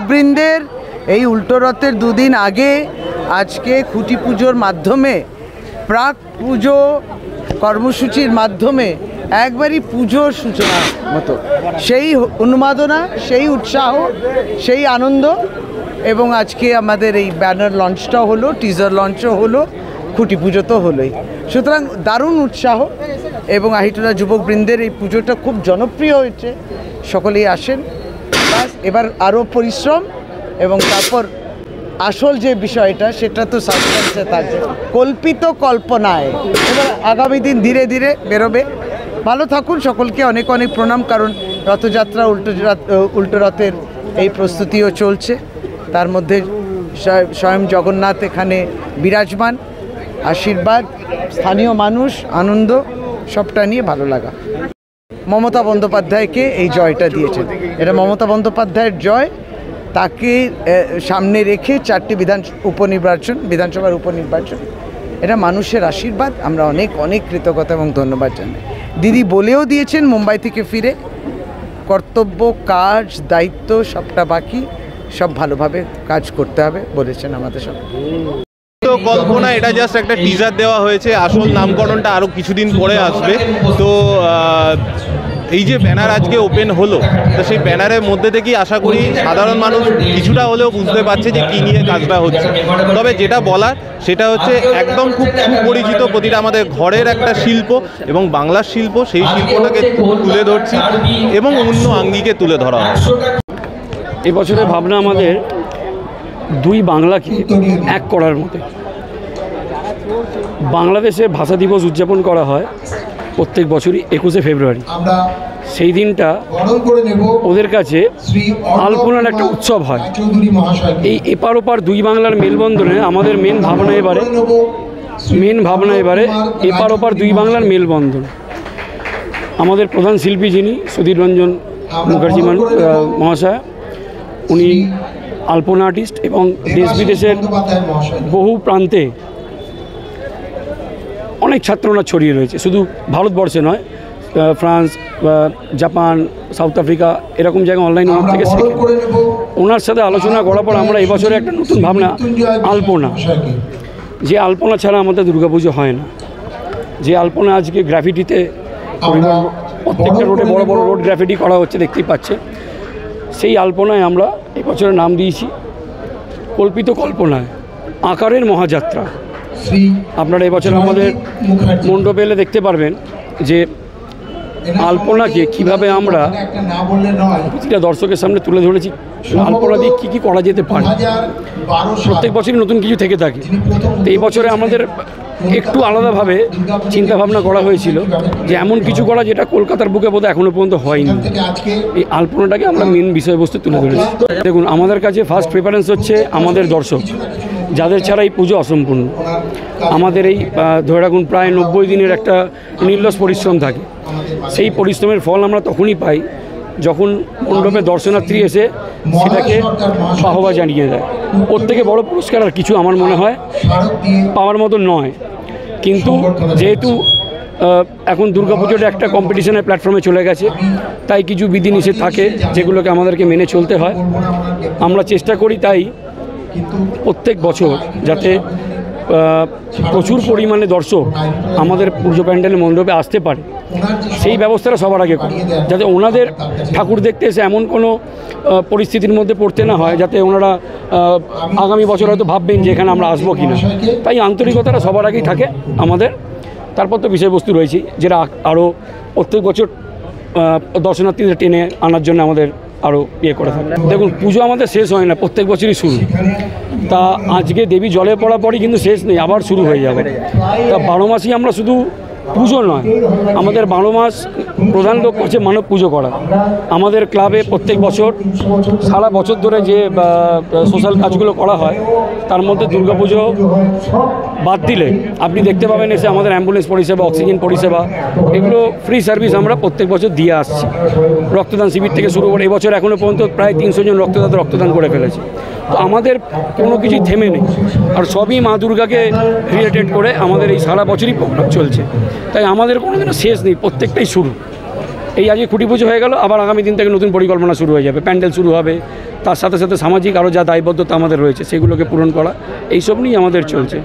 যুবকবৃন্দের এই উল্টো রথের দুদিন আগে আজকে খুঁটি পুজোর মাধ্যমে প্রাক পুজো কর্মসূচির মাধ্যমে একবারই পুজোর সূচনা মতো সেই উন্মাদনা, সেই উৎসাহ, সেই আনন্দ এবং আজকে আমাদের এই ব্যানার লঞ্চটাও হলো, টিজার লঞ্চও হলো, খুঁটি পুজো তো হলোই। সুতরাং দারুণ উৎসাহ এবং আহিটোলা যুবকবৃন্দের এই পুজোটা খুব জনপ্রিয় হয়েছে, সকলেই আসেন। এবার আরও পরিশ্রম এবং তারপর আসল যে বিষয়টা সেটা তো সাসপেন্সে থাকবে, কল্পিত কল্পনায় এবার আগামী দিন ধীরে ধীরে বেরোবে। ভালো থাকুন, সকলকে অনেক অনেক প্রণাম। কারণ রথযাত্রা উল্টো রথের এই প্রস্তুতিও চলছে, তার মধ্যে স্বয়ং জগন্নাথ এখানে বিরাজমান, আশীর্বাদ, স্থানীয় মানুষ, আনন্দ, সবটা নিয়ে ভালো লাগা। মমতা বন্দ্যোপাধ্যায়কে এই জয়টা দিয়েছেন, এটা মমতা বন্দ্যোপাধ্যায়ের জয়। তাকে সামনে রেখে 4টি বিধানসভার উপনির্বাচন, এটা মানুষের আশীর্বাদ। আমরা অনেক অনেক কৃতজ্ঞতা এবং ধন্যবাদ জানাই। দিদি বলেও দিয়েছেন মুম্বাই থেকে ফিরে কর্তব্য, কাজ, দায়িত্ব সবটা বাকি, সব ভালোভাবে কাজ করতে হবে বলেছেন আমাদের সব। তো কল্পনা এটা জাস্ট একটা টিজার দেওয়া হয়েছে, আসল নামকরণটা আরও কিছুদিন পরে আসবে। তো এই যে ব্যানার আজকে ওপেন হলো, তো সেই ব্যানারের মধ্যে থেকেই আশা করি সাধারণ মানুষ কিছুটা হলেও বুঝতে পারছে যে কী নিয়ে কাজটা হচ্ছে। তবে যেটা বলার সেটা হচ্ছে একদম খুব সুপরিচিত, প্রতিটা আমাদের ঘরের একটা শিল্প এবং বাংলার শিল্প, সেই শিল্পটাকে তুলে ধরছি এবং অন্য আঙ্গিকে তুলে ধরা হয়। এবছরের ভাবনা আমাদের দুই বাংলাকে এক করার মতো। বাংলাদেশে ভাষা দিবস উদযাপন করা হয় প্রত্যেক বছরই 21শে ফেব্রুয়ারি। সেই দিনটা ওদের কাছে আলপনার একটা উৎসব হয়। এই এপার ওপার দুই বাংলার মেলবন্ধনে আমাদের মেন ভাবনা এবারে এপার ওপার দুই বাংলার মেলবন্ধন। আমাদের প্রধান শিল্পী যিনি সুধীর রঞ্জন মুখার্জি মহাশয়, উনি আলপনা আর্টিস্ট এবং দেশ বিদেশের বহু প্রান্তে অনেক ছাত্ররা ছড়িয়ে রয়েছে, শুধু ভারতবর্ষে নয়, ফ্রান্স, জাপান, সাউথ আফ্রিকা এরকম জায়গায় অনলাইন থেকে শেখে। ওনার সাথে আলোচনা করার পর আমরা এবছরে একটা নতুন ভাবনা, আলপনা, যে আলপনা ছাড়া আমাদের দুর্গাপুজো হয় না। যে আলপনা আজকে গ্রাফিটিতে প্রত্যেকটা রোডে বড় বড় রোড গ্রাফিটি করা হচ্ছে, দেখতেই পাচ্ছে। সেই আলপনায় আমরা এবছরের নাম দিয়েছি কল্পিত কল্পনায়, আকারের মহাযাত্রা। আপনারা এবছর আমাদের মণ্ডপে এলে দেখতে পারবেন যে আলপনাকে কিভাবে আমরা প্রতিটা দর্শকের সামনে তুলে ধরেছি, আলপনা দিয়ে কী কী করা যেতে পারে। প্রত্যেক বছরই নতুন কিছু থেকে থাকে, তো এই বছরে আমাদের একটু আলাদাভাবে চিন্তাভাবনা করা হয়েছিল যে এমন কিছু করা যেটা কলকাতার বুকে বোধহয় এখনও পর্যন্ত হয়নি। এই আলপনাটাকে আমরা মেন বিষয়বস্তু তুলে ধরেছি। দেখুন, আমাদের কাছে ফার্স্ট প্রেফারেন্স হচ্ছে আমাদের দর্শক, যাদের ছাড়া এই পুজো অসম্পূর্ণ। আমাদের এই ধরে রাখুন প্রায় 90 দিনের একটা নির্লস পরিশ্রম থাকে। সেই পরিশ্রমের ফল আমরা তখনই পাই যখন মণ্ডপে দর্শনার্থী এসে সেটাকে বাহবা জানিয়ে দেয়। ওর থেকে বড় পুরস্কার আর কিছু আমার মনে হয় পাওয়ার মতো নয়। কিন্তু যেহেতু এখন দুর্গাপুজোটা একটা কম্পিটিশনের প্ল্যাটফর্মে চলে গেছে, তাই কিছু বিধিনিষেধ থাকে যেগুলোকে আমাদেরকে মেনে চলতে হয়। আমরা চেষ্টা করি তাই প্রত্যেক বছর যাতে প্রচুর পরিমাণে দর্শক আমাদের পুজো প্যান্ডেলের মণ্ডপে আসতে পারে, সেই ব্যবস্থাটা সবার আগে করি, যাতে ওনাদের ঠাকুর দেখতে এসে এমন কোনো পরিস্থিতির মধ্যে পড়তে না হয় যাতে ওনারা আগামী বছর হয়তো ভাববেন যে এখানে আমরা আসবো কি না। তাই আন্তরিকতাটা সবার আগেই থাকে আমাদের। তারপর তো বিষয়বস্তু রয়েছে যেটা আরও প্রত্যেক বছর দর্শনার্থীদের টেনে আনার জন্য আমাদের আরও করে থাকে। দেখুন, পুজো আমাদের শেষ হয় না, প্রত্যেক বছরই শুরু। তা আজকে দেবী জলে পড়া পরই কিন্তু শেষ নেই, আবার শুরু হয়ে যাবে। তা 12 মাসই আমরা শুধু পুজো নয়, আমাদের 12 মাস প্রধান লক্ষ্য হচ্ছে মানব পুজো করা। আমাদের ক্লাবে প্রত্যেক বছর সারা বছর ধরে যে সোশ্যাল কাজগুলো করা হয় তার মধ্যে দুর্গাপুজো বাদ দিলে আপনি দেখতে পাবেন এসে আমাদের অ্যাম্বুলেন্স পরিষেবা, অক্সিজেন পরিষেবা, এগুলো ফ্রি সার্ভিস আমরা প্রত্যেক বছর দিয়ে আসছি। রক্তদান শিবির থেকে শুরু করে এবছর এখনও পর্যন্ত প্রায় 300 জন রক্তদান করে ফেলেছে। তো আমাদের কোনো কিছুই থেমে নেই, আর সবই মা দুর্গাকে রিলেটেড করে আমাদের এই সারা বছরই প্রোগ্রাম চলছে। তাই আমাদের কোনো দিনও শেষ নেই, প্রত্যেকটাই শুরু। এই আজকে খুঁটি পুজো হয়ে গেল, আবার আগামী দিন থেকে নতুন পরিকল্পনা শুরু হয়ে যাবে, প্যান্ডেল শুরু হবে, তার সাথে সাথে সামাজিক আরও যা দায়বদ্ধতা আমাদের রয়েছে সেগুলোকে পূরণ করা, এইসব নিয়েই আমাদের চলছে।